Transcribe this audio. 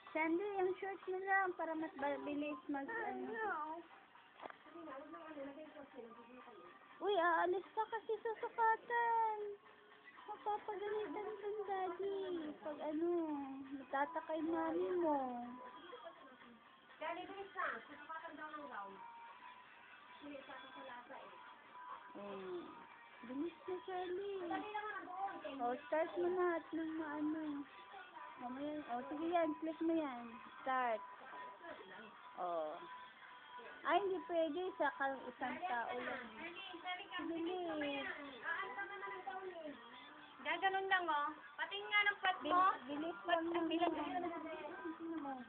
Sandy, yung short mo lang para mas bilis mag ano. Uy, aalis pa kasi sa sukatan. Mapapagalitan kang daddy. Pag ano, matatakay mami mo. Dali, bilis na. Susukatan daw ng gown. Hindi, sa kasalasa eh. Bilis na, Charlie. Dali lang na doon. Start mo na at nang maano. Mamaya, sige yan, click mo yan. Start. Ay, hindi pwede. Isang tao lang. Bilis. Gaganon lang, oh. Pating nga ng pat mo. Bilis lang. Bilis lang.